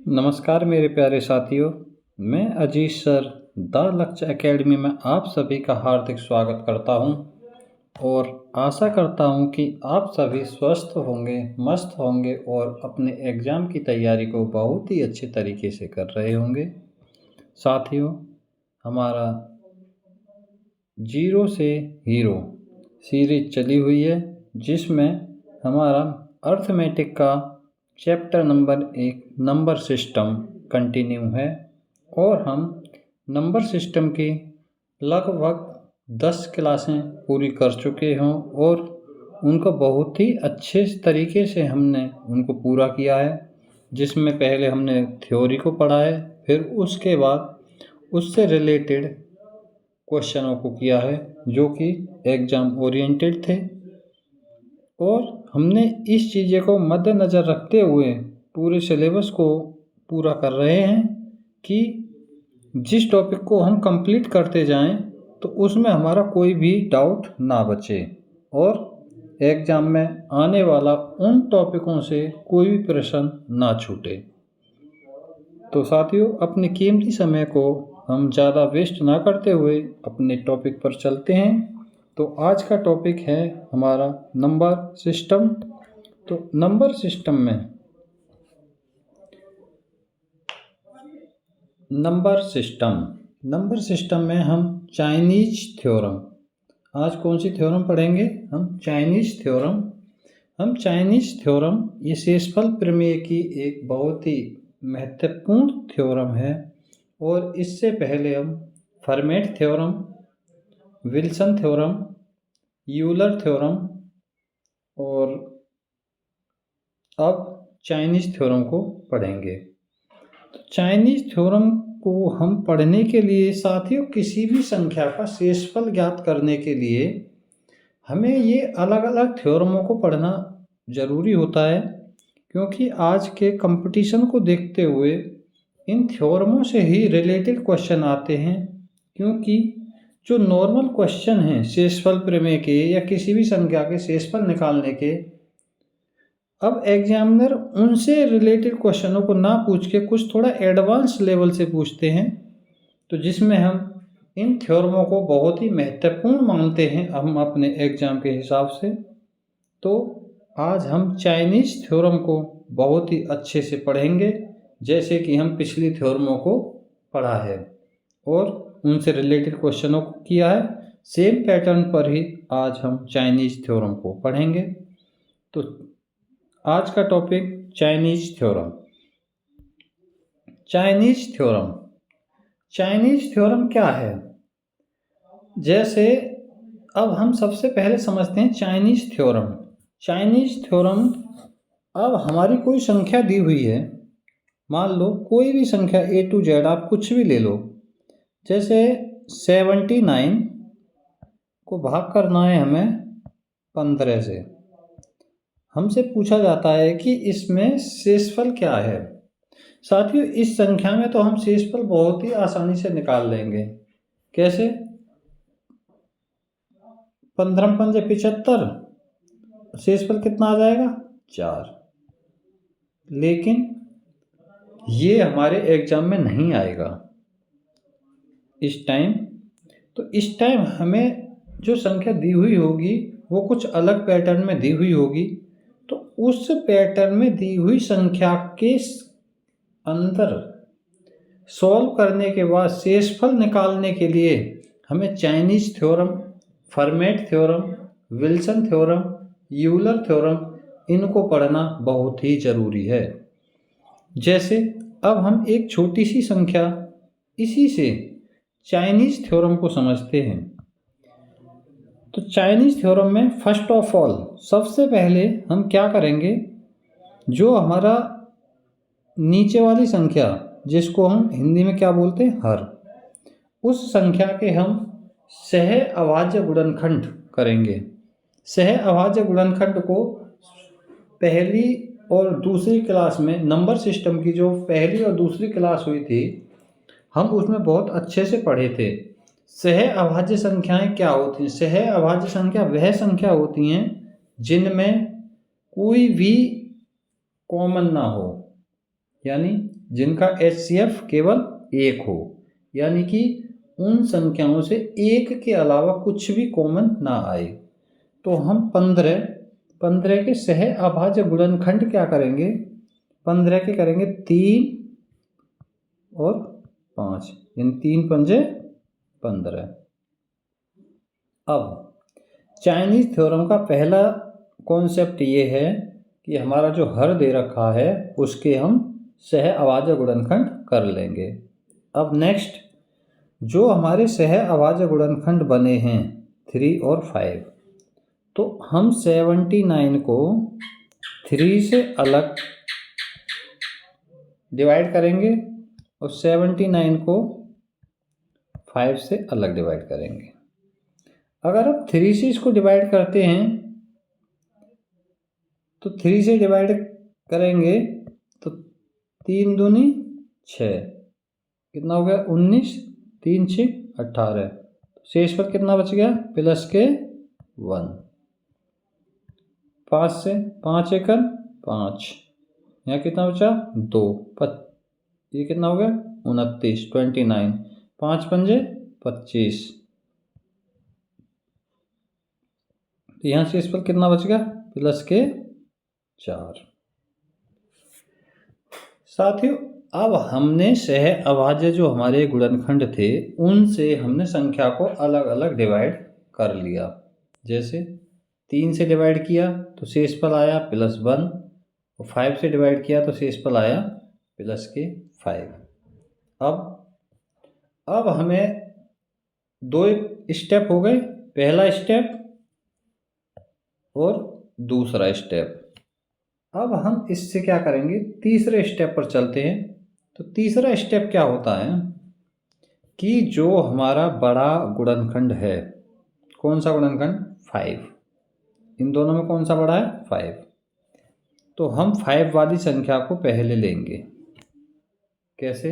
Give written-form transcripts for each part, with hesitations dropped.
नमस्कार मेरे प्यारे साथियों, मैं अजीज सर द लक्ष्य एकेडमी में आप सभी का हार्दिक स्वागत करता हूं और आशा करता हूं कि आप सभी स्वस्थ होंगे, मस्त होंगे और अपने एग्ज़ाम की तैयारी को बहुत ही अच्छे तरीके से कर रहे होंगे। साथियों, हमारा जीरो से हीरो सीरीज चली हुई है, जिसमें हमारा अर्थमेटिक का chapter number 1 number system continue है और हम नंबर सिस्टम की लगभग 10 क्लासें पूरी कर चुके हों और उनको बहुत ही अच्छे तरीके से हमने उनको पूरा किया है, जिसमें पहले हमने थ्योरी को पढ़ा है, फिर उसके बाद उससे रिलेटेड क्वेश्चनों को किया है जो कि एग्ज़ाम ओरिएंटेड थे और हमने इस चीज़ों को मद्देनज़र रखते हुए पूरे सिलेबस को पूरा कर रहे हैं कि जिस टॉपिक को हम कंप्लीट करते जाएं तो उसमें हमारा कोई भी डाउट ना बचे और एग्ज़ाम में आने वाला उन टॉपिकों से कोई भी प्रश्न ना छूटे। तो साथियों, अपने कीमती समय को हम ज़्यादा वेस्ट ना करते हुए अपने टॉपिक पर चलते हैं। तो आज का टॉपिक है हमारा नंबर सिस्टम। तो नंबर सिस्टम में हम चाइनीज थ्योरम, आज कौन सी थ्योरम पढ़ेंगे? हम चाइनीज थ्योरम ये शेषफल प्रमेय की एक बहुत ही महत्वपूर्ण थ्योरम है और इससे पहले हम format theorem, Wilson theorem, Euler theorem और अब चाइनीज थ्योरम को पढ़ेंगे। तो चाइनीज थ्योरम को हम पढ़ने के लिए साथियों किसी भी संख्या का शेषफल ज्ञात करने के लिए हमें ये अलग अलग थ्योरमों को पढ़ना ज़रूरी होता है, क्योंकि आज के कंपटीशन को देखते हुए इन थ्योरमों से ही रिलेटेड क्वेश्चन आते हैं। क्योंकि जो नॉर्मल क्वेश्चन हैं शेषफल प्रमेय के या किसी भी संख्या के शेषफल निकालने के, अब एग्जामिनर उनसे रिलेटेड क्वेश्चनों को ना पूछ के कुछ थोड़ा एडवांस लेवल से पूछते हैं, तो जिसमें हम इन थ्योरमों को बहुत ही महत्वपूर्ण मानते हैं हम अपने एग्ज़ाम के हिसाब से। तो आज हम चाइनीज़ थ्योरम को बहुत ही अच्छे से पढ़ेंगे, जैसे कि हम पिछली थ्योरमों को पढ़ा है और उनसे रिलेटेड क्वेश्चनों को किया है। सेम पैटर्न पर ही आज हम चाइनीज़ थ्योरम को पढ़ेंगे। तो आज का topic Chinese theorem. Chinese theorem क्या है? जैसे अब हम सबसे पहले समझते हैं चाइनीज़ थ्योरम। अब हमारी कोई संख्या दी हुई है, मान लो कोई भी संख्या A to Z, आप कुछ भी ले लो। जैसे 79 को भाग करना है हमें 15 से। हमसे पूछा जाता है कि इसमें शेषफल क्या है। साथियों, इस संख्या में तो हम शेषफल बहुत ही आसानी से निकाल लेंगे। कैसे? 15 पंजे 75, शेषफल कितना आ जाएगा? 4। लेकिन ये हमारे एग्जाम में नहीं आएगा इस टाइम। तो इस टाइम हमें जो संख्या दी हुई होगी वो कुछ अलग पैटर्न में दी हुई होगी। तो उस पैटर्न में दी हुई संख्या के अंदर सॉल्व करने के बाद शेषफल निकालने के लिए हमें Chinese theorem, format theorem, Wilson theorem, Euler theorem इनको पढ़ना बहुत ही ज़रूरी है। जैसे अब हम एक छोटी सी संख्या इसी से चाइनीज़ थ्योरम को समझते हैं। तो चाइनीज़ थ्योरम में फर्स्ट ऑफ ऑल सबसे पहले हम क्या करेंगे, जो हमारा नीचे वाली संख्या जिसको हम हिंदी में क्या बोलते हैं, हर, उस संख्या के हम सह अभाज्य गुणनखंड करेंगे। सह अभाज्य गुणनखंड को पहली और दूसरी क्लास में नंबर सिस्टम की जो पहली और दूसरी क्लास हुई थी, हम उसमें बहुत अच्छे से पढ़े थे। सह अभाज्य संख्याएं क्या होती हैं? सह अभाज्य संख्या वह संख्या होती हैं जिनमें कोई भी कॉमन ना हो, यानी जिनका HCF केवल 1 हो, यानी कि उन संख्याओं से 1 के अलावा कुछ भी कॉमन ना आए। तो हम 15 के सह अभाज्य गुणनखंड क्या करेंगे, 15 के करेंगे 3 और 5, यानी 3 पंजे 15। अब चाइनीज थ्योरम का पहला कॉन्सेप्ट ये है कि हमारा जो हर दे रखा है उसके हम सह अभाज्य गुणनखंड कर लेंगे। अब नेक्स्ट, जो हमारे सह अभाज्य गुणनखंड बने हैं 3 और 5, तो हम 79 को 3 से अलग डिवाइड करेंगे और 79 को 5 से अलग डिवाइड करेंगे। अगर हम 3 से इसको डिवाइड करते हैं तो 3 से डिवाइड करेंगे तो 3 दूनी 6, कितना हो गया 19, 3 6 18, शेष पर कितना बच गया प्लस के 1। 5 से 5 एकड़ 5, यहाँ कितना बचा 2, ये कितना हो गया 29, 29, 5 पंजे 25, तो यहाँ से इस पर कितना बच गया प्लस के 4। साथियों, अब हमने सह अभाज्य जो हमारे गुणनखंड थे उनसे हमने संख्या को अलग अलग डिवाइड कर लिया। जैसे 3 से डिवाइड किया तो शेषफल आया +1, और 5 से डिवाइड किया तो शेषफल आया प्लस के 5। अब हमें 2 स्टेप हो गए, पहला स्टेप और दूसरा स्टेप। अब हम इससे क्या करेंगे, तीसरे स्टेप पर चलते हैं। तो तीसरा स्टेप क्या होता है कि जो हमारा बड़ा गुणनखंड है, कौन सा गुणनखंड 5, इन दोनों में कौन सा बड़ा है 5, तो हम 5 वाली संख्या को पहले लेंगे। कैसे,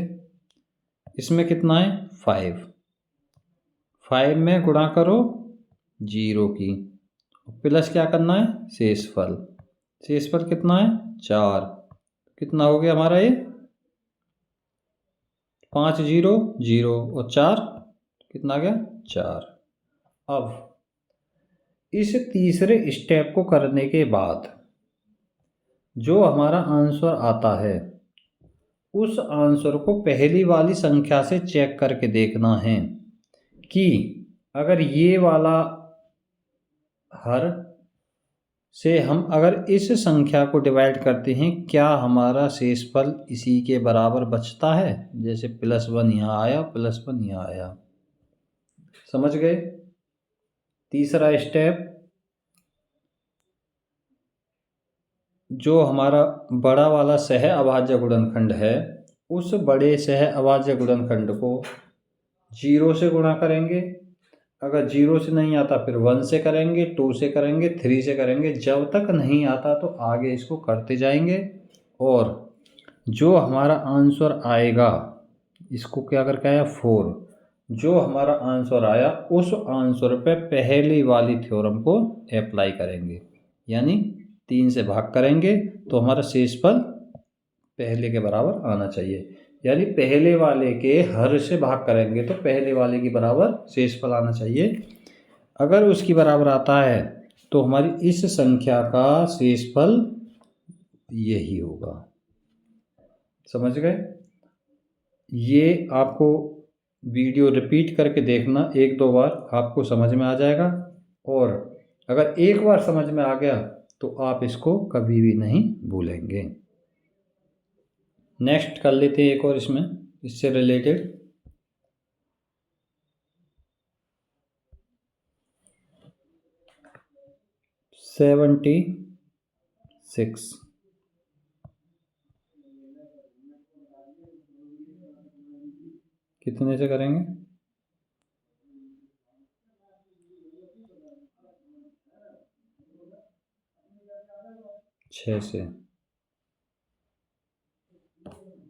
इसमें कितना है 5, 5 में गुणा करो 0 की, प्लस क्या करना है शेषफल, शेषफल कितना है 4, कितना हो गया हमारा ये 5 0 0 और 4 कितना आ गया 4। अब इस तीसरे स्टेप को करने के बाद जो हमारा आंसर आता है उस आंसर को पहली वाली संख्या से चेक करके देखना है कि अगर ये वाला हर से हम अगर इस संख्या को डिवाइड करते हैं क्या हमारा शेषफल इसी के बराबर बचता है। जैसे +1 यहाँ आया, +1 यहाँ आया, समझ गए। तीसरा स्टेप, जो हमारा बड़ा वाला सह अभाज्य गुणनखंड है उस बड़े सह अभाज्य गुणनखंड को 0 से गुणा करेंगे, अगर 0 से नहीं आता फिर 1 से करेंगे, 2 से करेंगे, 3 से करेंगे, जब तक नहीं आता तो आगे इसको करते जाएंगे। और जो हमारा आंसर आएगा, इसको क्या करके आया 4, जो हमारा आंसर आया उस आंसर पे पहली वाली थ्योरम को अप्लाई करेंगे, यानी 3 से भाग करेंगे तो हमारा शेषफल पहले के बराबर आना चाहिए, यानी पहले वाले के हर से भाग करेंगे तो पहले वाले के बराबर शेषफल आना चाहिए। अगर उसकी बराबर आता है तो हमारी इस संख्या का शेषफल यही होगा। समझ गए। ये आपको वीडियो रिपीट करके देखना, 1-2 बार आपको समझ में आ जाएगा, और अगर एक बार समझ में आ गया तो आप इसको कभी भी नहीं भूलेंगे। नेक्स्ट कर लेते हैं एक और इसमें इससे रिलेटेड। सेवेंटी 6 कितने से करेंगे 6 से,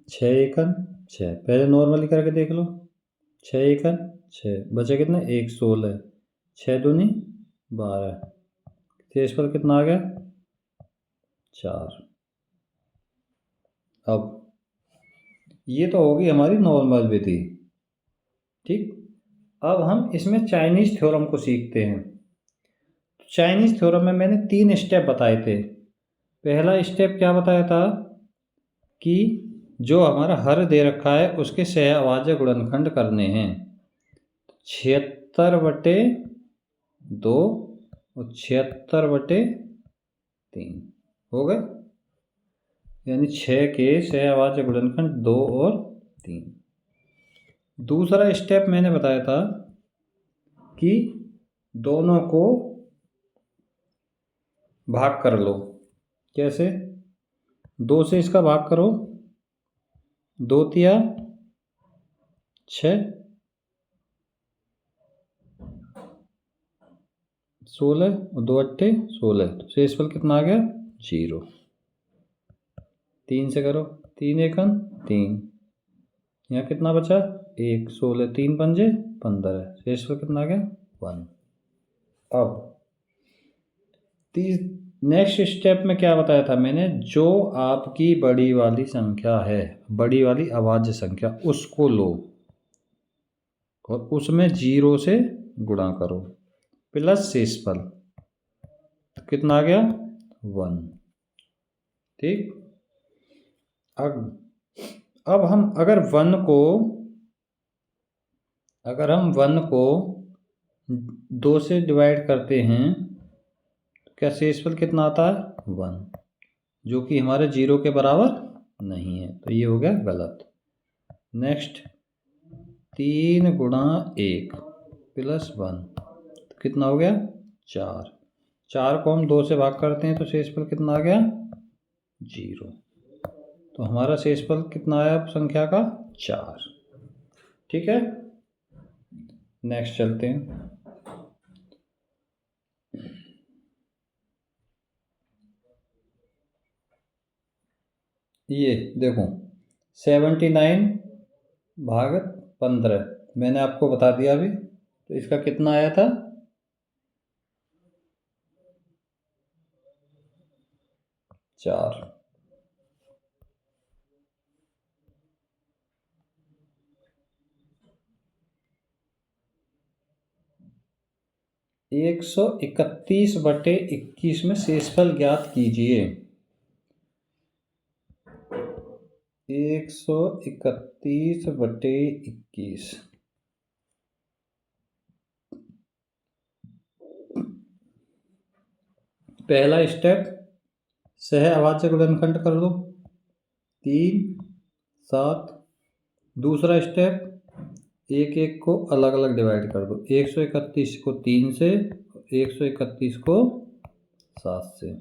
6 एकन 6, पहले नॉर्मली करके देख लो, 6 एकन 6, बचे कितने 1 16, 6 दूनी 12, शेषफल कितना आ गया 4। अब ये तो होगी हमारी नॉर्मल विधि, ठीक। अब हम इसमें चाइनीज थ्योरम को सीखते हैं। चाइनीज थ्योरम में मैंने 3 स्टेप बताए थे। पहला स्टेप क्या बताया था कि जो हमारा हर दे रखा है उसके सह अभाज्य गुणनखंड करने हैं। 76/2 और 76/3 हो गए, यानी 6 के सह अभाज्य गुणनखंड 2 और 3। दूसरा स्टेप मैंने बताया था कि दोनों को भाग कर लो। कैसे? 2 से इसका भाग करो, 2 तिया 6, 16 और 2 अट्ठे 16, तो शेषफल कितना आ गया 0। 3 से करो, 3 एकम 3, यहाँ कितना बचा 1, 16 3 पंजे 15, शेषफल कितना आ गया 1। अब नेक्स्ट स्टेप में क्या बताया था मैंने, जो आपकी बड़ी वाली संख्या है, बड़ी वाली अभाज्य संख्या, उसको लो और उसमें 0 से गुणा करो प्लस शेषफल, तो कितना आ गया 1, ठीक। अब हम अगर 1 को 2 से डिवाइड करते हैं तो क्या शेषफल कितना आता है 1, जो कि हमारे 0 के बराबर नहीं है, तो ये हो गया गलत। नेक्स्ट 3 गुणा 1 प्लस 1, तो कितना हो गया 4। 4 को हम 2 से भाग करते हैं तो शेषफल कितना आ गया 0। तो हमारा शेषफल कितना आया संख्या का 4, ठीक है। नेक्स्ट चलते हैं। ये देखो 79/15 मैंने आपको बता दिया अभी, तो इसका कितना आया था 4। एक 131/21 में शेषफल ज्ञात कीजिए। 131/21 पहला स्टेप सह अभाज्य गुणनखंड कर दो 3 7। दूसरा स्टेप 1 को अलग अलग डिवाइड कर दो, 131 को 3 से, 131 को 7 से।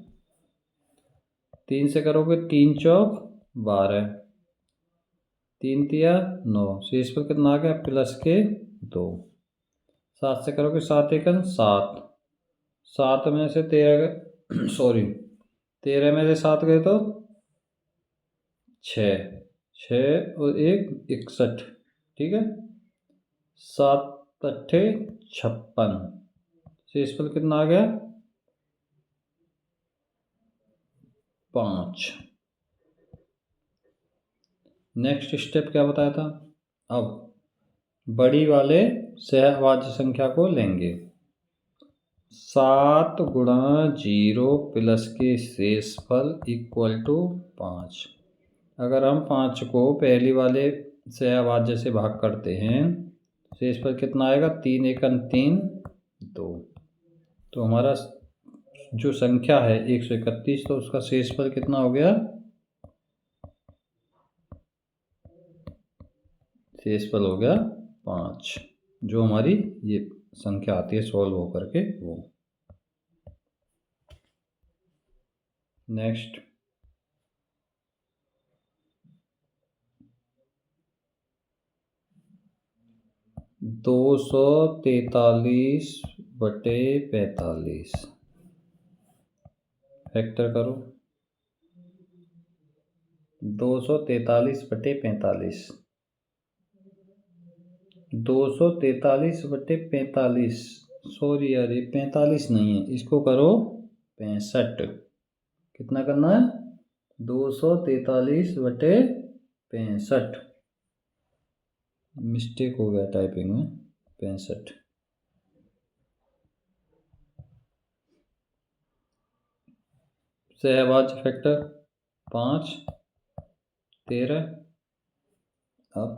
3 से करोगे 3 चौक 12, 3 तिया 9, शेषफल कितना आ गया प्लस के 2। 7 से करोगे 7 एकम 7, 7 में से 13 सॉरी 13 में से 7 गए तो 6, 6 और 1 61, ठीक है। 7 अट्ठे 56, शेषफल कितना आ गया 5। नेक्स्ट स्टेप क्या बताया था, अब बड़ी वाले सहअभाज्य संख्या को लेंगे। 7 गुणा 0 प्लस के शेषफल इक्वल टू 5। अगर हम 5 को पहली वाले सहअभाज्य से भाग करते हैं, शेषफल कितना आएगा 3 एकम 3 2। तो हमारा जो संख्या है 131, तो उसका शेषफल कितना हो गया, शेषफल हो गया 5, जो हमारी ये संख्या आती है सॉल्व होकर के वो। नेक्स्ट 243/45 फैक्टर करो। 243/45, 243/45, सॉरी यार ये 45 नहीं है, इसको करो 65। कितना करना है? 243/65। मिस्टेक हो गया टाइपिंग में, 65। सहभाज्य फैक्टर 5, 13। अब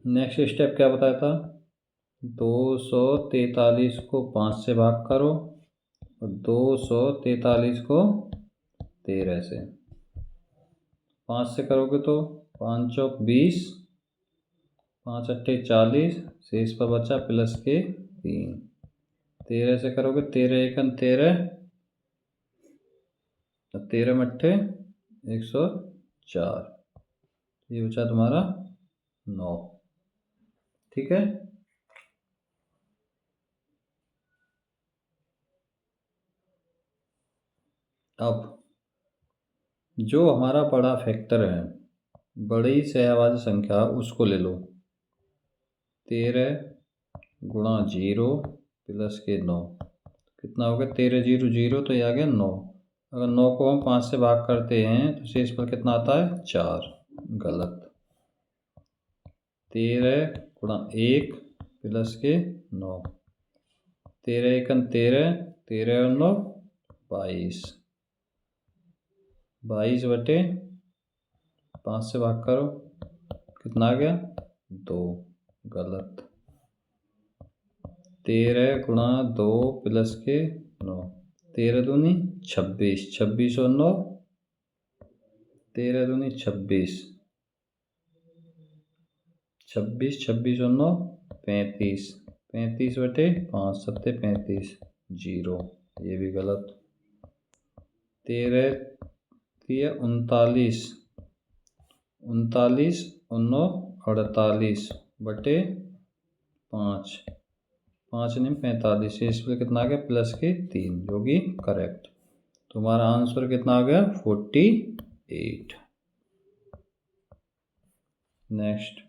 नेक्स्ट स्टेप क्या बताया था? 243 को 5 से भाग करो और 243 को 13 से। 5 से करोगे तो 5 चौक 20, 5 अट्ठे 40, शेष पर बचा प्लस के 3। 13 से करोगे 13 एकन 13, 13 मट्ठे 104, ये बचा तुम्हारा 9। ठीक है। अब जो हमारा बड़ा फैक्टर है, बड़ी सहभाज्य संख्या, उसको ले लो। 13 गुणा 0 प्लस के 9, कितना हो गया? 13 0 0, तो ये आ गया 9। अगर 9 को हम 5 से भाग करते हैं तो शेष पर कितना आता है? 4। गलत। 13 गुणा 1 प्लस के 9, 13 एकन 13, 13 और 9 22, 22/5 से भाग करो, कितना आ गया? 2। गलत। 13 गुणा 2 प्लस के 9, 13 दूनी 26, 26 और 9, 13 दूनी 26, 26, 26 और 9 35, 35/5 7 35, 0, ये भी गलत। 13 39, 39 और 9 48/5, 5 नहीं 45, शेष पे कितना आ गया? प्लस के 3, जो कि करेक्ट। तुम्हारा आंसर कितना आ गया? 48। नेक्स्ट,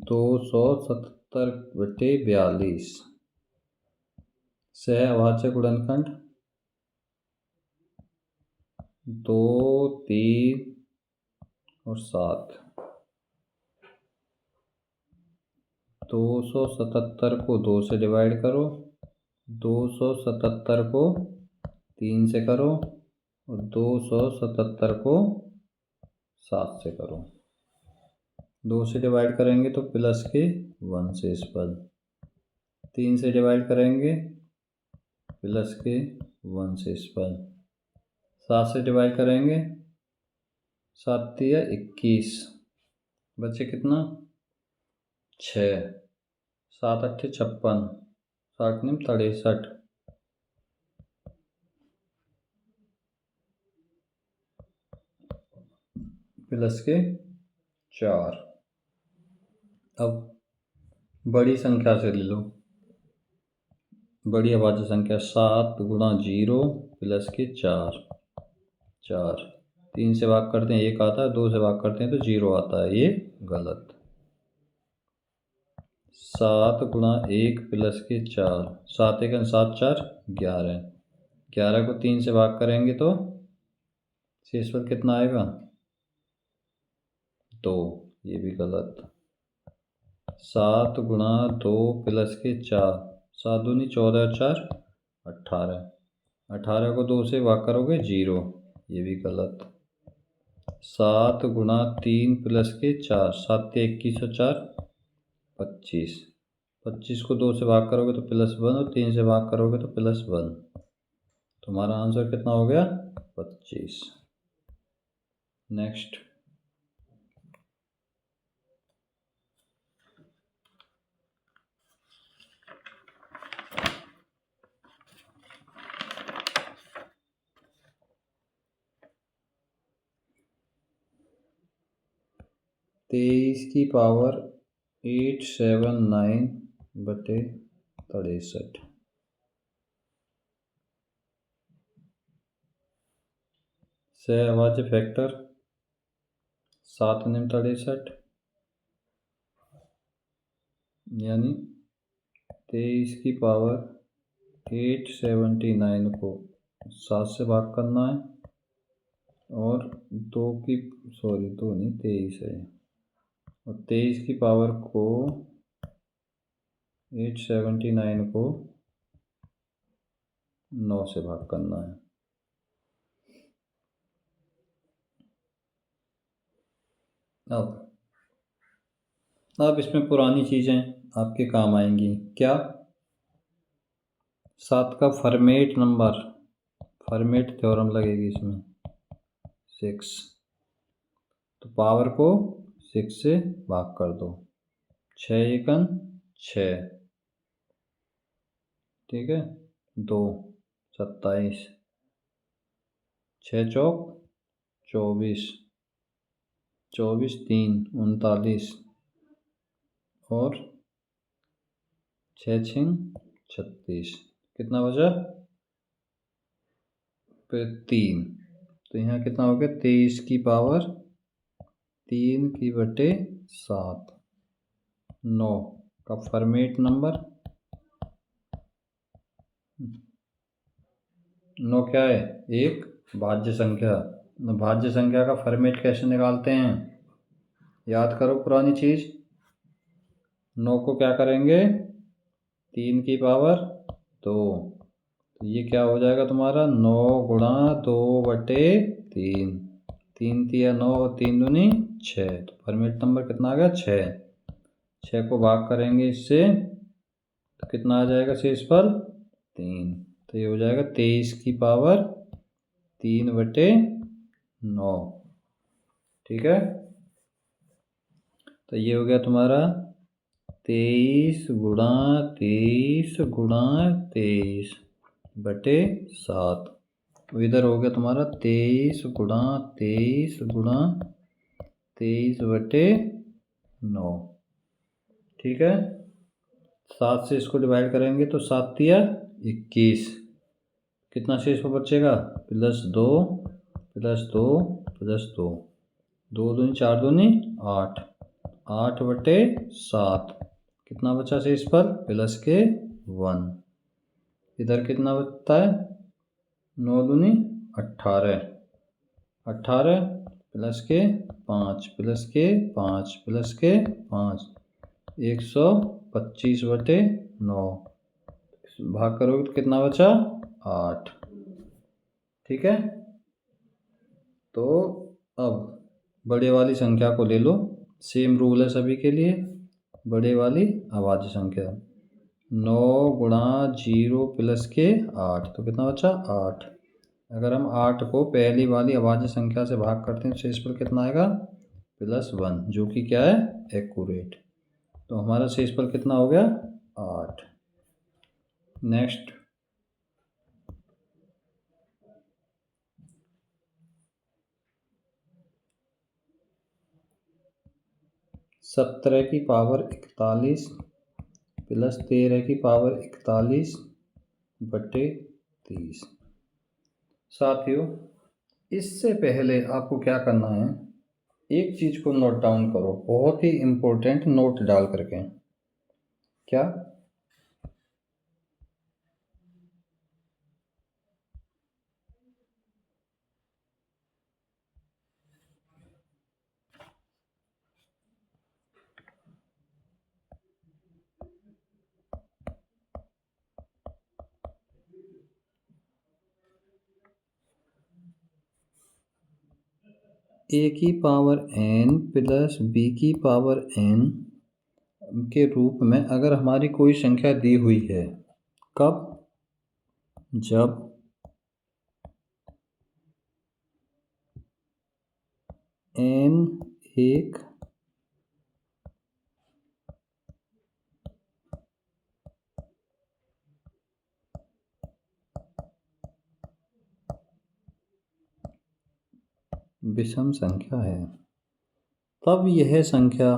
दो 277/42। सहअभाज्य गुणनखंड 2, 3 और 7। 277 को 2 से डिवाइड करो, 277 को 3 से करो और 277 को 7 से करो। 2 से डिवाइड करेंगे तो प्लस के 1 शेष पद, 3 से डिवाइड करेंगे प्लस के 1 शेष पद, 7 से डिवाइड करेंगे 7 तिया 21, बचे कितना? 6, 7 अट्ठे 56, 60 निम 63, प्लस के 4। अब बड़ी संख्या से ले लो, बड़ी अभाज्य संख्या 7 गुणा 0 प्लस के 4, 4। 3 से भाग करते हैं 1 आता है, 2 से भाग करते हैं तो 0 आता है, ये गलत। 7 गुणा 1 प्लस के 4, 7 एकन 7 4 11, 11 को 3 से भाग करेंगे तो शेष पर कितना आएगा? 2, ये भी गलत। 7 गुणा 2 प्लस के 4, 7 दूनी 14 और 4 18, 18 को 2 से भाग करोगे 0, ये भी गलत। 7 गुणा 3 प्लस के 4, 7 के 21 और 4 25, 25 को 2 से भाग करोगे तो +1 और 3 से भाग करोगे तो +1। तुम्हारा आंसर कितना हो गया? 25। नेक्स्ट, तेईस की पावर 879/63। सहअभाज्य फैक्टर 7 निम 63 यानी 23 की पावर 879 को 7 से भाग करना है और 2 नहीं 23 है और 23 की पावर को 879 को 9 से भाग करना है। अब इसमें पुरानी चीज़ें आपके काम आएंगी। क्या? 7 का फॉर्मेट नंबर, फॉर्मेट थ्योरम लगेगी इसमें 6, तो पावर को 6 से भाग कर दो। 6 एकन 6, ठीक है, 2 27, 6 चौक 24, 24 3 39 और 6 6 36, कितना बचा? 3, तो यहाँ कितना हो गया? 23 की पावर 3 की बटे 7, 9 का फॉर्मेट नंबर। 9 क्या है? एक भाज्य संख्या। भाज्य संख्या का फॉर्मेट कैसे निकालते हैं? याद करो पुरानी चीज़। 9 को क्या करेंगे? 3 की पावर 2, तो ये क्या हो जाएगा तुम्हारा? 9 गुणा 2 बटे 3, 3 तिया 9 और 3 दूनी 6, तो फॉर्मेट नंबर कितना आ गया? 6। 6 को भाग करेंगे इससे तो कितना आ जाएगा शेषफल? 3, तो ये हो जाएगा 23 की पावर 3 बटे 9, ठीक है। तो ये हो गया तुम्हारा 23 गुणा 23 गुणा 23 बटे 7, तो इधर हो गया तुम्हारा 23 गुणा 23 गुणा 23 बटे 9, ठीक है। 7 से इसको डिवाइड करेंगे तो 7 तिया 21, कितना शेष पर बचेगा? +2 +2 +2, 2 दूनी 4 दूनी 8, 8 बटे 7, कितना बचा शेष पर? +1। इधर कितना बचता है? 9 दूनी 18, 18 +5 +5 125 बटे 9, भाग करोगे तो कितना बचा? 8, ठीक है। तो अब बड़े वाली संख्या को ले लो, सेम रूल है सभी के लिए। बड़े वाली अभाज्य संख्या 9 गुणा 0 +8, तो कितना बचा? 8। अगर हम 8 को पहली वाली अभाज्य संख्या से भाग करते हैं तो शेषफल कितना आएगा? +1, जो कि क्या है? एक्यूरेट। तो हमारा शेषफल कितना हो गया? 8। नेक्स्ट, सत्रह की पावर 41 +13 की पावर 41 बटे 30। साथियों, इससे पहले आपको क्या करना है? एक चीज़ को नोट डाउन करो, बहुत ही इम्पोर्टेंट नोट डाल करके। क्या? a की पावर n प्लस b की पावर n के रूप में अगर हमारी कोई संख्या दी हुई है, कब? जब n एक विषम संख्या है, तब यह संख्या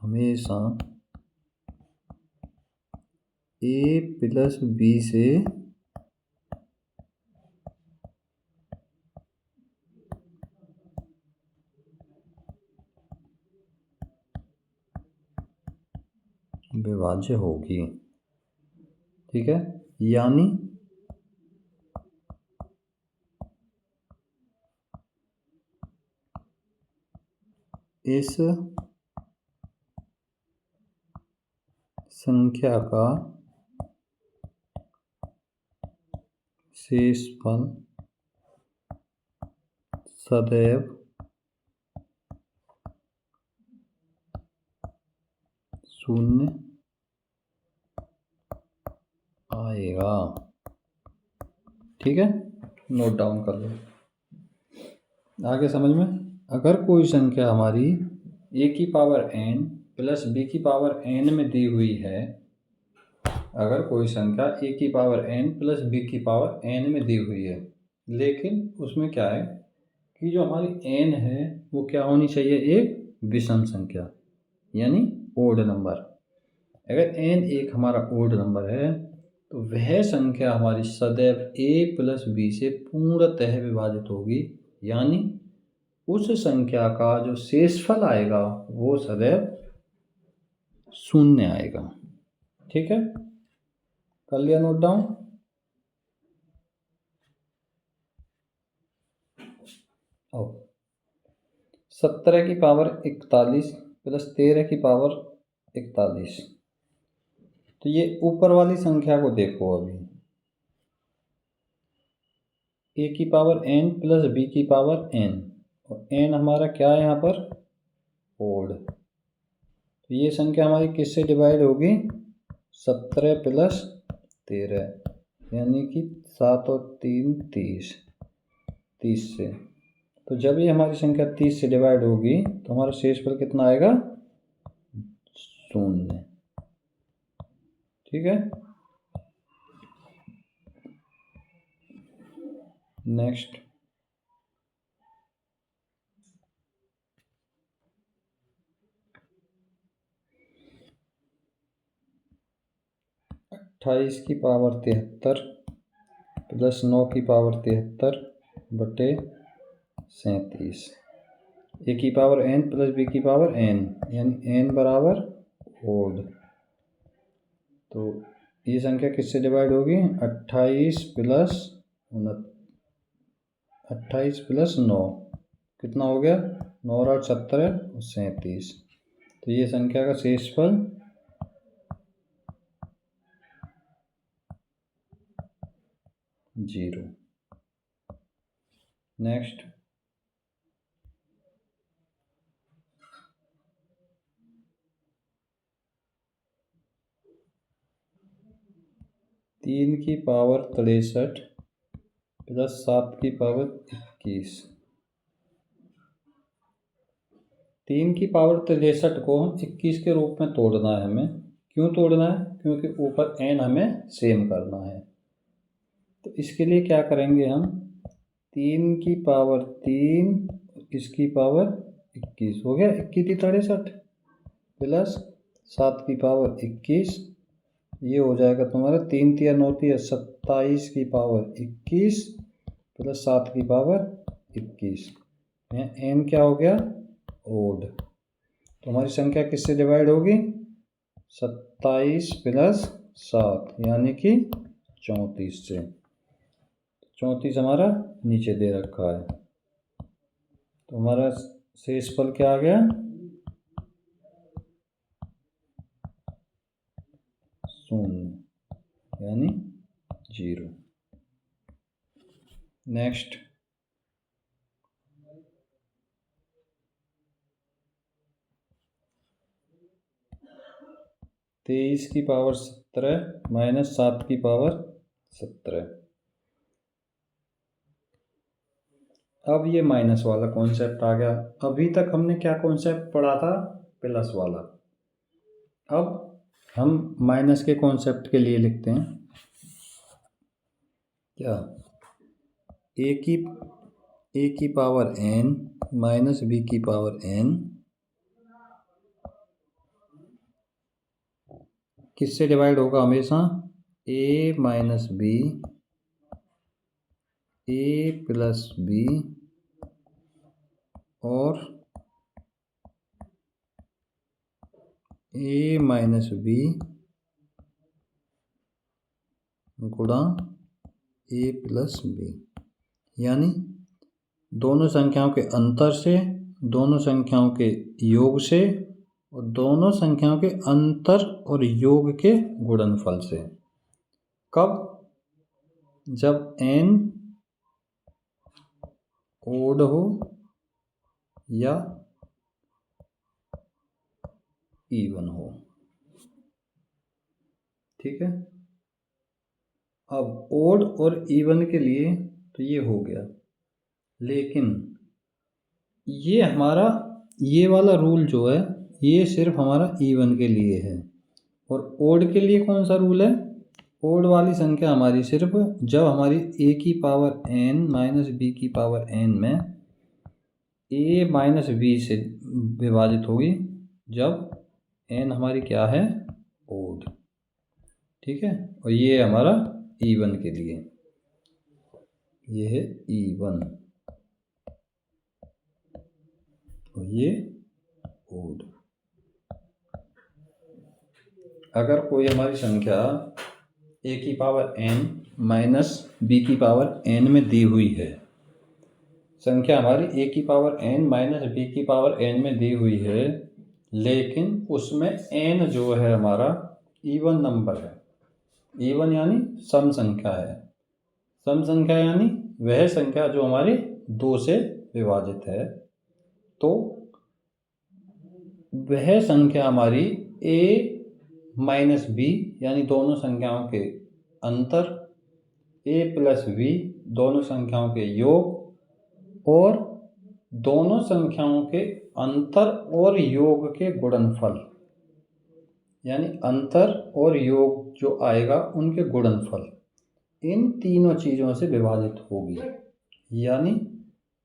हमेशा a प्लस b से विभाज्य होगी। ठीक है, यानी इस संख्या का शेषफल सदैव शून्य आएगा। ठीक है, नोट डाउन कर लो। आगे समझ में, अगर कोई संख्या हमारी a की पावर n प्लस b की पावर n में दी हुई है, अगर कोई संख्या a की पावर n प्लस b की पावर n में दी हुई है, लेकिन उसमें क्या है कि जो हमारी n है वो क्या होनी चाहिए, एक विषम संख्या यानी ओड नंबर। अगर n एक हमारा ओड नंबर है तो वह संख्या हमारी सदैव a प्लस b से पूर्णतः विभाजित होगी, यानी उस संख्या का जो शेषफल आएगा वो सदैव शून्य आएगा। ठीक है, कर लिया नोट डाउन। अब 17 की पावर 41 प्लस 13 की पावर 41, तो ये ऊपर वाली संख्या को देखो। अभी a की पावर n प्लस b की पावर n, और n हमारा क्या है यहाँ पर, ओड। तो ये संख्या हमारी किससे डिवाइड होगी, 17 प्लस 13, यानी कि 7 और 3 30, 30 से। तो जब ये हमारी संख्या 30 से डिवाइड होगी तो हमारा शेषफल कितना आएगा, शून्य। ठीक है, नेक्स्ट 28 की पावर 73 प्लस 9 की पावर 73 बटे 37, ए की पावर n प्लस बी की पावर n, यानी n बराबर ओड। तो ये संख्या किससे डिवाइड होगी, 28 प्लस 9 कितना हो गया, 9 और 17 और 37। तो ये संख्या का शेषफल 0। नेक्स्ट 3 की पावर 63 प्लस 7 की पावर 21। 3 की पावर 63 को हम 21 के रूप में तोड़ना है हमें। क्यों तोड़ना है, क्योंकि ऊपर n हमें सेम करना है। तो इसके लिए क्या करेंगे हम, 3 की पावर 3, इसकी पावर 21 हो गया, 21 63 प्लस 7 की पावर 21, ये हो जाएगा तुम्हारा 3 तिया 9 तिया 27 की पावर 21 प्लस 7 की पावर 21। यहाँ n क्या हो गया, ओड। तो हमारी संख्या किससे डिवाइड होगी, 27 प्लस 7 यानी कि 34 से। 34 हमारा नीचे दे रखा है, तो हमारा शेषफल क्या आ गया, शून्य यानी 0। नेक्स्ट 23 की पावर 17 माइनस 7 की पावर 17। अब ये माइनस वाला कॉन्सेप्ट आ गया। अभी तक हमने क्या कॉन्सेप्ट पढ़ा था, प्लस वाला। अब हम माइनस के कॉन्सेप्ट के लिए लिखते हैं क्या, ए की पावर n माइनस बी की पावर n किससे डिवाइड होगा हमेशा, a minus B, a plus B और ए माइनस बी गुणा ए प्लस बी, यानी दोनों संख्याओं के अंतर से, दोनों संख्याओं के योग से और दोनों संख्याओं के अंतर और योग के गुणनफल से। कब? जब n ओड हो या इवन हो। ठीक है, अब ओड और इवन के लिए तो ये हो गया, लेकिन ये हमारा ये वाला रूल जो है ये सिर्फ हमारा इवन के लिए है, और ओड के लिए कौन सा रूल है? ओड वाली संख्या हमारी सिर्फ जब हमारी a की पावर n माइनस b की पावर n में a माइनस b से विभाजित होगी, जब n हमारी क्या है? ओड। ठीक है, और ये हमारा इवन के लिए, ये है इवन और ये ओड। अगर कोई हमारी संख्या a की पावर n माइनस b की पावर n में दी हुई है, संख्या हमारी a की पावर n माइनस b की पावर n में दी हुई है, लेकिन उसमें n जो है हमारा इवन नंबर है। इवन यानी सम संख्या है। सम संख्या यानी वह संख्या जो हमारी 2 से विभाजित है, तो वह संख्या हमारी a माइनस b यानी दोनों संख्याओं के अंतर, a प्लस b दोनों संख्याओं के योग और दोनों संख्याओं के अंतर और योग के गुणनफल, यानी अंतर और योग जो आएगा उनके गुणनफल, इन तीनों चीज़ों से विभाजित होगी। यानी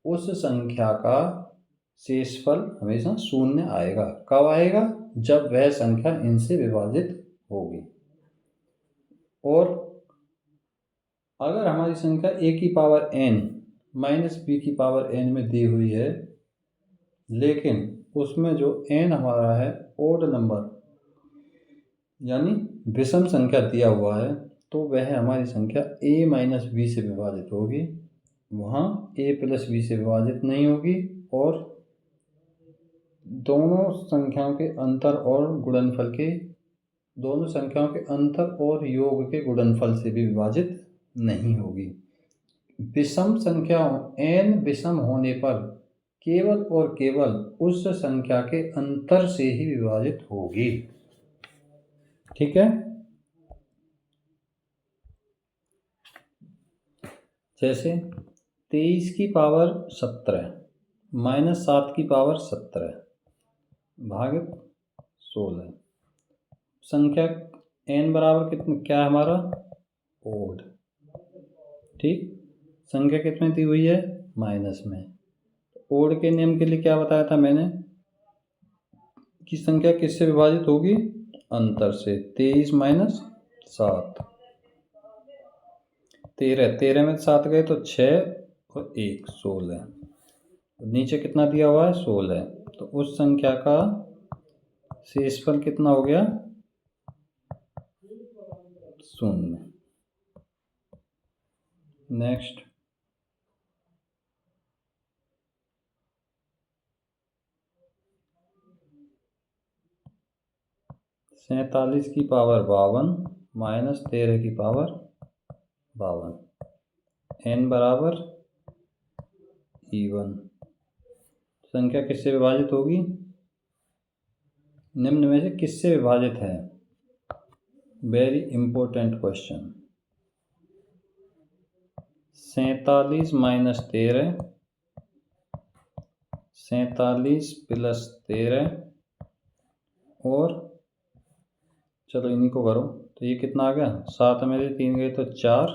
उस संख्या का शेषफल हमेशा शून्य आएगा। कब आएगा? जब वह संख्या इनसे विभाजित होगी। और अगर हमारी संख्या a की पावर n माइनस b की पावर n में दी हुई है, लेकिन उसमें जो n हमारा है ओड नंबर यानी विषम संख्या दिया हुआ है, तो वह हमारी संख्या a माइनस b से विभाजित होगी, वहाँ a प्लस b से विभाजित नहीं होगी, और दोनों संख्याओं के अंतर और गुणनफल के, दोनों संख्याओं के अंतर और योग के गुणनफल से भी विभाजित नहीं होगी। विषम संख्याओं n विषम होने पर केवल और केवल उस संख्या के अंतर से ही विभाजित होगी। ठीक है, जैसे 23 की पावर 17 माइनस 7 की पावर 17 भागित 16, संख्या n बराबर कितना क्या है हमारा? ओड। ठीक, संख्या कितने दी हुई है? माइनस में। ओड के नियम के लिए क्या बताया था मैंने कि संख्या किससे विभाजित होगी? अंतर से। 23 माइनस 7, 13 में 7 गए तो 6 और 1 16, नीचे कितना दिया हुआ है? 16, तो उस संख्या का शेषफल कितना हो गया? 0। नेक्स्ट, सैंतालीस की पावर 52 माइनस 13 की पावर 52, n बराबर इवन। संख्या किससे विभाजित होगी? निम्न में से किससे विभाजित है? Very important question. 47 minus 13, 47 plus 13, और चलो इन्हीं को करो, तो ये कितना आ गया? 7 में से 3 गए तो 4,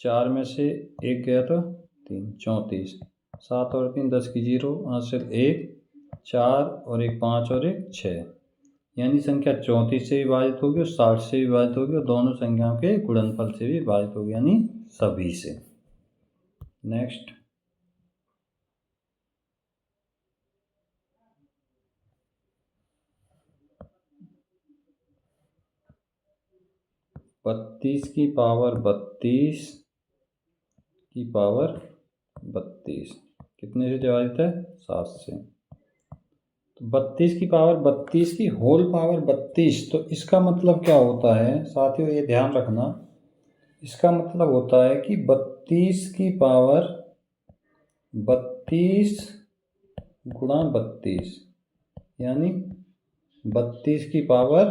4 में से 1 गया तो 3, 34, 7 और 3 10 की 0, यहाँ से 1 4 और 1 5 और 1 6, यानी संख्या 34 से विभाजित होगी और 60 से विभाजित होगी और दोनों संख्याओं के गुणनफल से भी विभाजित होगी, यानी सभी से। नेक्स्ट, 32 की पावर 32 की पावर 32 कितने से डिवाइड है? 7 से। तो 32 की पावर 32 की होल पावर 32, तो इसका मतलब क्या होता है साथियों, ये ध्यान रखना। इसका मतलब होता है कि 32 की पावर 32 गुणा 32, यानी 32 की पावर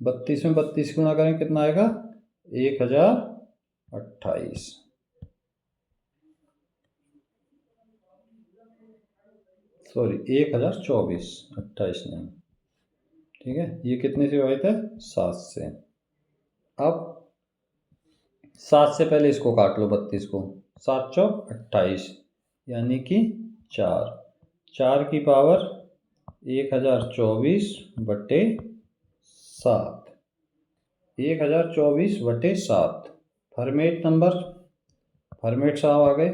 32 में 32 गुणा करें कितना आएगा? 1028। सॉरी 1024, 28 नहीं, ठीक है। ये कितने से हुआ था? 7 से। अब 7 से पहले इसको काट लो 32 को, 7 चौक 28, यानी कि 4, 4 की पावर 1024 बटे 7, 1024 बटे 7। फॉर्मेट नंबर, फॉर्मेट साहब आ गए।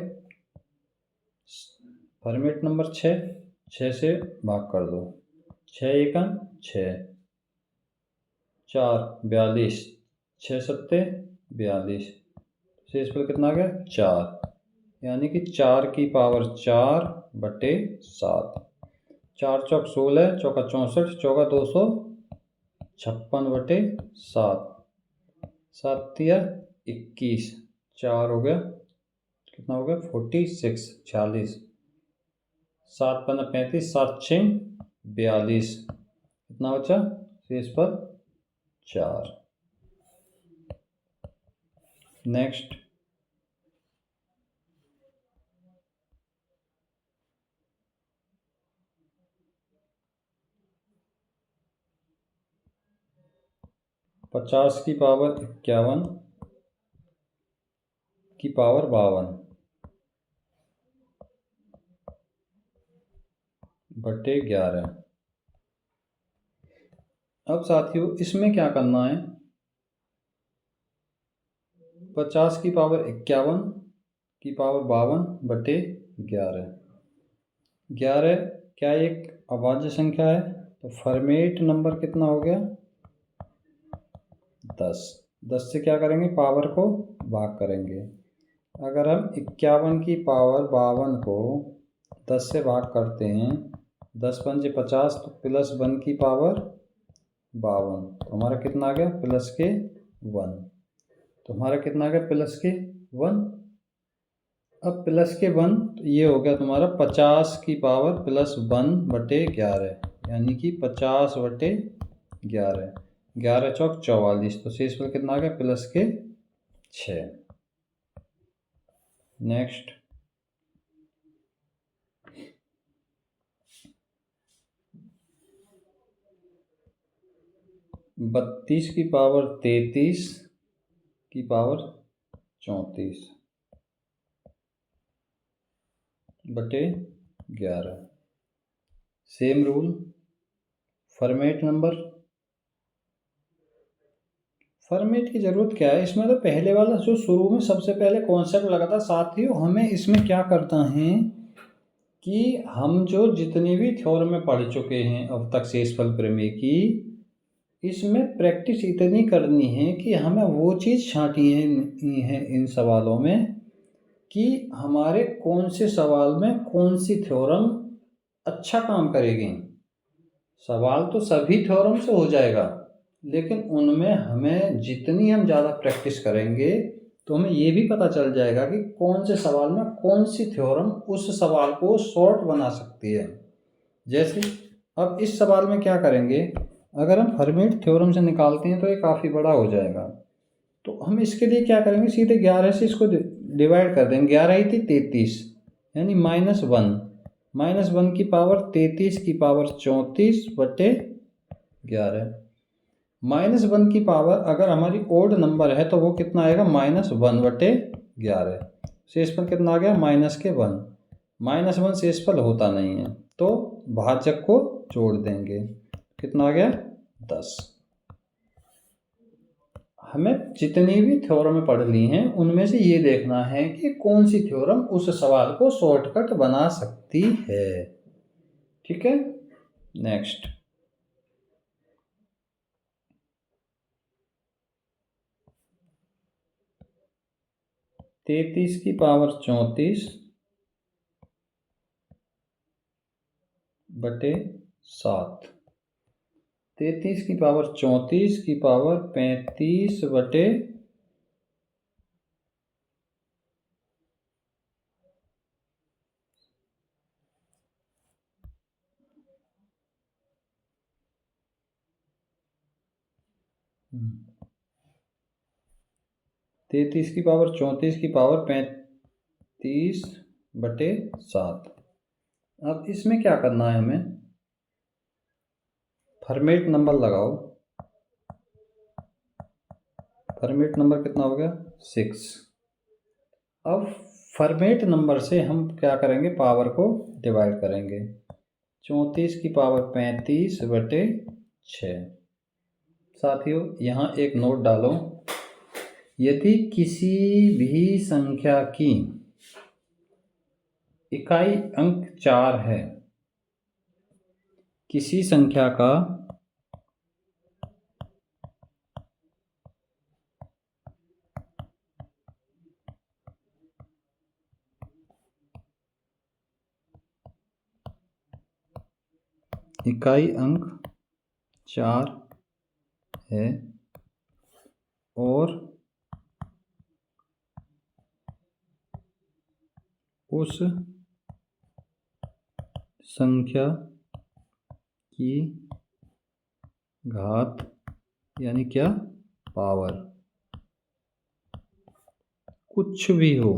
फॉर्मेट नंबर 6, 6 से भाग कर दो, 6 एकम 6, 4 42, 6 सत्ते 42, शेष पर कितना आ गया? 4, यानी कि 4 की पावर 4 बटे 7, 4 चौक 16, चौका 64, चौका 256 बटे 7, 7 तिया 21, 4 हो गया, कितना हो गया? 46, 46, 7 पंजा 35, 7 6 42, कितना बचा? शेष पर 4। नेक्स्ट, पचास की पावर 51 की पावर 52 बटे 11। अब साथियों इसमें क्या करना है? 50 की पावर 51 की पावर 52 बटे 11। 11 क्या एक अभाज्य संख्या है? तो फॉर्मेट नंबर कितना हो गया? 10। 10 से क्या करेंगे? पावर को भाग करेंगे। अगर हम 51 की पावर 52 को 10 से भाग करते हैं, 10 पंजे 50, तो प्लस 1 की पावर 52, तो हमारा कितना आ गया? प्लस के 1। तो हमारा कितना आ गया? प्लस के 1। अब प्लस के 1, तो ये हो गया तुम्हारा 50 की पावर प्लस 1 बटे 11, यानी कि 50 बटे 11, 11 चौक 44, तो शेष पर कितना आ गया? प्लस के 6। नेक्स्ट, बत्तीस की पावर 33 की पावर 34 बटे 11। Same rule, format number. Format की ज़रूरत क्या है इसमें? तो पहले वाला जो शुरू में सबसे पहले कॉन्सेप्ट लगा था साथियों, हमें इसमें क्या करना है कि हम जो जितनी भी थ्योरम में पढ़ चुके हैं अब तक शेषफल प्रमेय की, इसमें प्रैक्टिस इतनी करनी है कि हमें वो चीज़ छांटनी है इन सवालों में कि हमारे कौन से सवाल में कौन सी थ्योरम अच्छा काम करेगी। सवाल तो सभी थ्योरम से हो जाएगा, लेकिन उनमें हमें जितनी हम ज़्यादा प्रैक्टिस करेंगे तो हमें ये भी पता चल जाएगा कि कौन से सवाल में कौन सी थ्योरम उस सवाल को शॉर्ट बना सकती है। जैसे अब इस सवाल में क्या करेंगे, अगर हम फॉर्मेट थ्योरम से निकालते हैं तो ये काफ़ी बड़ा हो जाएगा, तो हम इसके लिए क्या करेंगे? सीधे 11 से इसको डिवाइड कर देंगे। 11 ही थी 33, यानी -1, -1 की पावर 33 की पावर 34 बटे 11। -1 की पावर अगर हमारी ओड नंबर है तो वो कितना आएगा? -1 बटे 11। शेषफल कितना आ गया? -1। -1 शेषफल होता नहीं है, तो भाजक को जोड़ देंगे, कितना आ गया? 10। हमें जितनी भी थ्योरम पढ़ ली हैं उनमें से ये देखना है कि कौन सी थ्योरम उस सवाल को शॉर्टकट बना सकती है। ठीक है। नेक्स्ट, 33 की पावर 34 बटे 7। 33 की पावर 34 की पावर 35 बटे 33 की पावर 34 की पावर 35 बटे 7। अब इसमें क्या करना है हमें, फॉर्मेट नंबर लगाओ। फॉर्मेट नंबर कितना हो गया 6। अब फॉर्मेट नंबर से हम क्या करेंगे, पावर को डिवाइड करेंगे। 34 की पावर 35 बटे 6। साथियों यहाँ एक नोट डालो, यदि किसी भी संख्या की इकाई अंक 4 है, किसी संख्या का इकाई अंक 4 है और उस संख्या की घात यानी क्या, पावर, कुछ भी हो,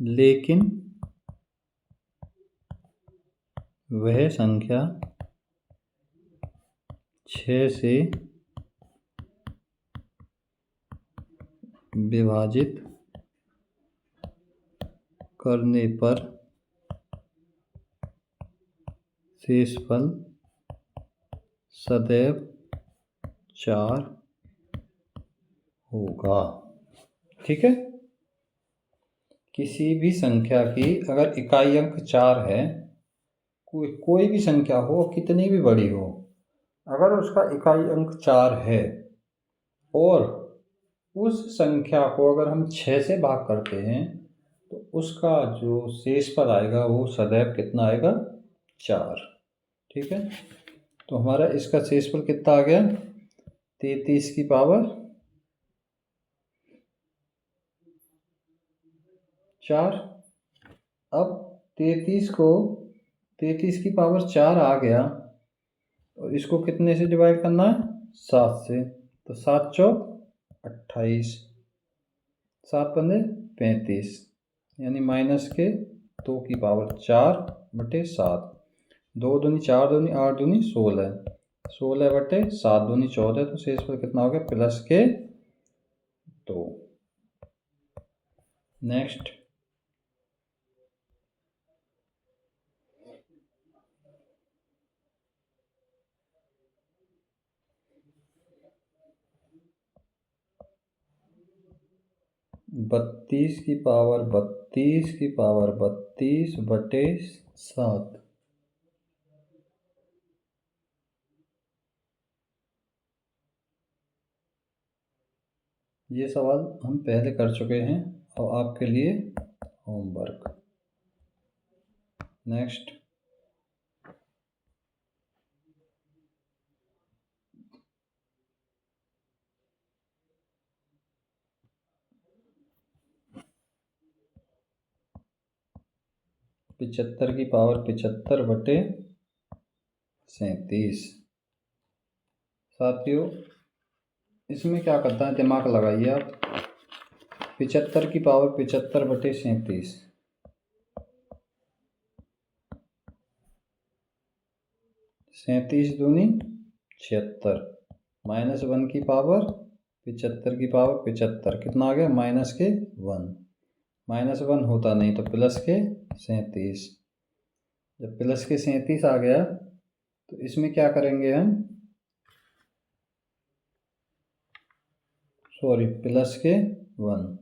लेकिन वह संख्या 6 से विभाजित करने पर शेषफल सदैव 4 होगा। ठीक है, किसी भी संख्या की अगर इकाई अंक 4 है, कोई भी संख्या हो, कितनी भी बड़ी हो, अगर उसका इकाई अंक 4 है और उस संख्या को अगर हम 6 से भाग करते हैं तो उसका जो शेषफल आएगा वो सदैव कितना आएगा, 4। ठीक है, तो हमारा इसका शेषफल कितना आ गया, 33 की पावर 4। अब 33 की पावर 4 आ गया और इसको कितने से डिवाइड करना है, 7 से। तो 7 चौक 28, 7 पंजे 35, यानी माइनस के 2 की पावर 4 बटे 7। 2 दूनी 4 दूनी 8 दूनी 16, 16 बटे 7 दूनी 14। तो शेषफल कितना हो गया, प्लस के 2। नेक्स्ट, बत्तीस की पावर 32 बटे 7। ये सवाल हम पहले कर चुके हैं और आपके लिए होमवर्क। नेक्स्ट, पिचहत्तर की पावर 75 बटे 37। साथियों इसमें क्या करता है, दिमाग लगाइए आप। 75 की पावर 75 बटे 37, 37 दूनी 76, -1 की पावर 75 की पावर 75, कितना आ गया, माइनस के 1। -1 होता नहीं तो प्लस के 37। जब प्लस के 37 आ गया तो इसमें क्या करेंगे हम, सॉरी प्लस के 1।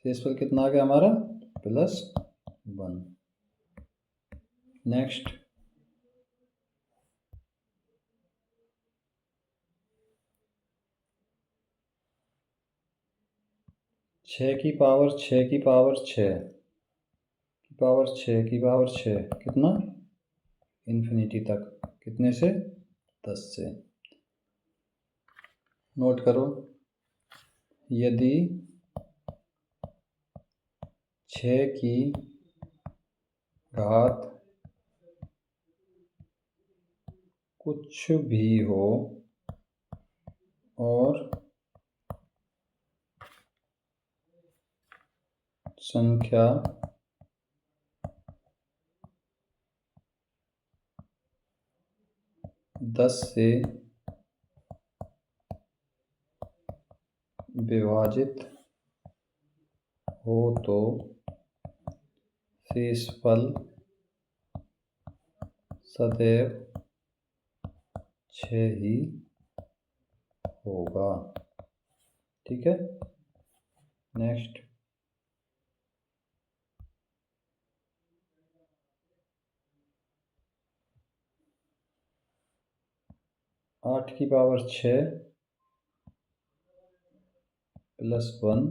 शेषफल कितना आ गया हमारा, +1। नेक्स्ट, 6 की पावर 6 की पावर 6 की पावर 6 की पावर 6 कितना, इन्फिनिटी तक, कितने से, 10 से। नोट करो, यदि 6 की घात कुछ भी हो और संख्या दस से विभाजित हो तो शेषफल सदैव 6 ही होगा। ठीक है, नेक्स्ट। आठ की पावर 6 प्लस 1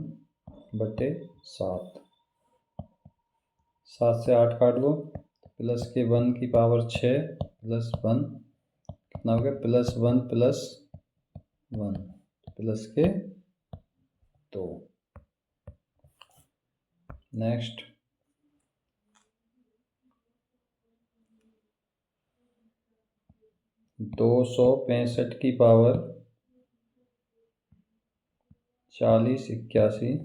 बटे 7, 7 से 8 काट दो, प्लस के 1 की पावर 6 प्लस 1 कितना हो गया, प्लस 1 प्लस 1 प्लस के 2। नेक्स्ट, दो 265 की पावर 40 81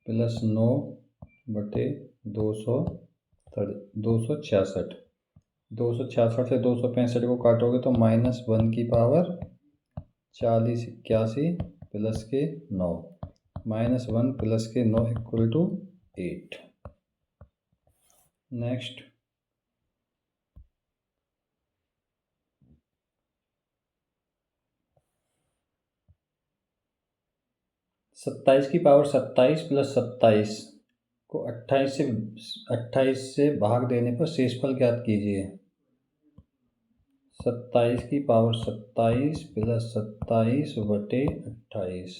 प्लस 9 बटे 266। 266 से 265 को काटोगे तो -1 की पावर 40 81 प्लस के 9, -1 प्लस के 9 इक्वल टू 8। नेक्स्ट, सत्ताईस की पावर 27 प्लस 27 को 28 से भाग देने पर शेषफल ज्ञात कीजिए। 27 की पावर 27 प्लस 27 बटे 28,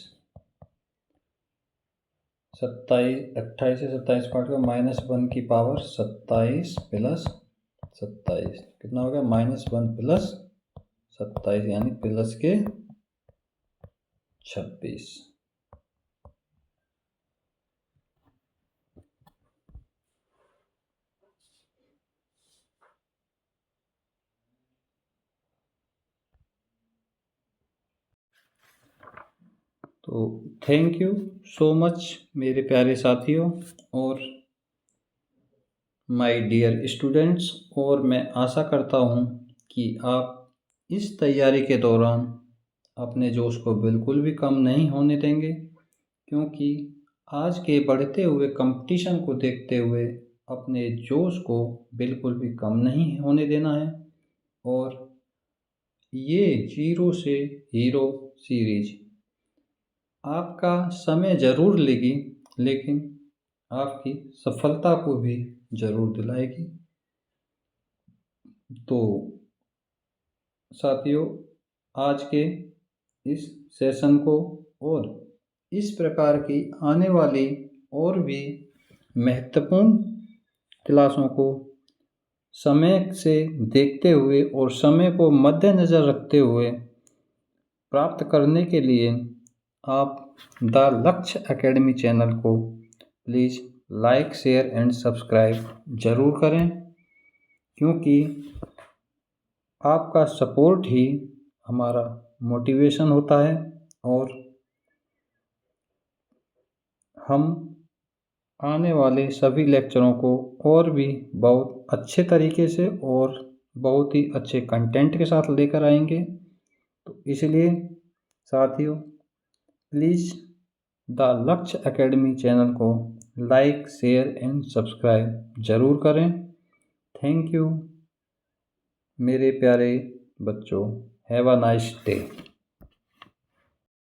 28 से 27 काट कर -1 की पावर 27 प्लस 27 कितना हो गया, -1 प्लस 27 यानी प्लस के 26। तो थैंक यू सो मच मेरे प्यारे साथियों और माय डियर स्टूडेंट्स, और मैं आशा करता हूँ कि आप इस तैयारी के दौरान अपने जोश को बिल्कुल भी कम नहीं होने देंगे, क्योंकि आज के बढ़ते हुए कंपटीशन को देखते हुए अपने जोश को बिल्कुल भी कम नहीं होने देना है। और ये जीरो से हीरो सीरीज आपका समय ज़रूर लेगी, लेकिन आपकी सफलता को भी ज़रूर दिलाएगी। तो साथियों, आज के इस सेशन को और इस प्रकार की आने वाली और भी महत्वपूर्ण क्लासों को समय से देखते हुए और समय को मद्देनज़र रखते हुए प्राप्त करने के लिए आप द लक्ष्य एकेडमी चैनल को please like share and subscribe ज़रूर करें, क्योंकि आपका सपोर्ट ही हमारा मोटिवेशन होता है और हम आने वाले सभी लेक्चरों को और भी बहुत अच्छे तरीके से और बहुत ही अच्छे कंटेंट के साथ लेकर आएंगे। तो इसलिए साथियों, प्लीज़ द लक्ष्य एकेडमी चैनल को लाइक शेयर एंड सब्सक्राइब ज़रूर करें। थैंक यू मेरे प्यारे बच्चों, हैव अ नाइस डे।